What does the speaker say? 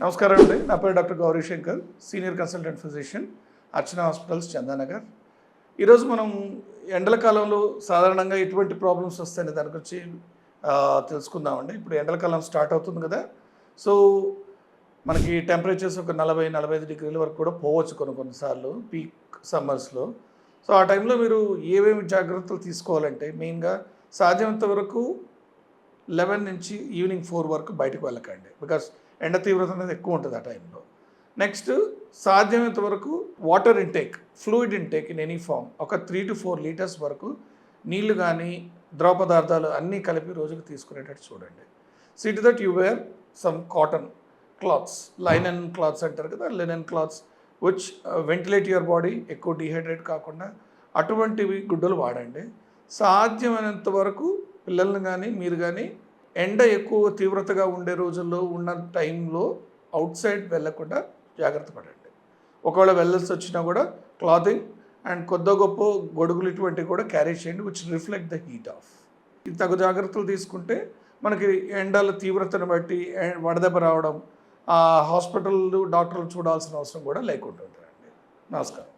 నమస్కారం అండి. నా పేరు doctor Gauri Shankar, senior consultant physician, Archana hospitals, Chandanagar. ఈరోజు మనం ఎండల కాలంలో సాధారణంగా ఎటువంటి ప్రాబ్లమ్స్ వస్తాయనే దాని గురించి తెలుసుకుందామండి. ఇప్పుడు ఎండల కాలం స్టార్ట్ అవుతుంది కదా. సో మనకి టెంపరేచర్స్ ఒక 40-45 డిగ్రీల వరకు కూడా పోవచ్చు కొన్నిసార్లు పీక్ సమ్మర్స్లో. సో ఆ టైంలో మీరు ఏమేమి జాగ్రత్తలు తీసుకోవాలంటే, మెయిన్గా సాధ్యమైనంత వరకు 11 నుంచి ఈవినింగ్ 4 వరకు బయటకు వెళ్ళకండి. బికాస్ ఎండ తీవ్రత అనేది ఎక్కువ ఉంటుంది ఆ టైంలో. నెక్స్ట్, సాధ్యమైనంత వరకు water intake, fluid intake in any form ఒక 3 to 4 లీటర్స్ వరకు నీళ్లు కానీ ద్రవ పదార్థాలు అన్నీ కలిపి రోజుకు తీసుకునేటట్టు చూడండి. See to that you wear some cotton clothes, linen clothes అంటారు కదా, linen clothes which ventilate your body, ఎక్కువ డీహైడ్రేట్ కాకుండా అటువంటివి గుడ్డలు వాడండి. సాధ్యమైనంత వరకు పిల్లల్ని కానీ మీరు కానీ ఎండ ఎక్కువ తీవ్రతగా ఉండే రోజుల్లో ఉన్న టైంలో అవుట్ సైడ్ వెళ్ళకుండా జాగ్రత్త పడండి. ఒకవేళ వెళ్ళాల్సి వచ్చినా కూడా క్లాతింగ్ అండ్ కొద్ది గొప్ప గొడుగులు ఇటువంటివి కూడా క్యారీ చేయండి, which reflect the heat of. తగు జాగ్రత్తలు తీసుకుంటే మనకి ఎండల తీవ్రతను బట్టి వడదెబ్బ రావడం, హాస్పిటల్ డాక్టర్లు చూడాల్సిన అవసరం కూడా లేకుండా ఉంటుందండి. నమస్కారం.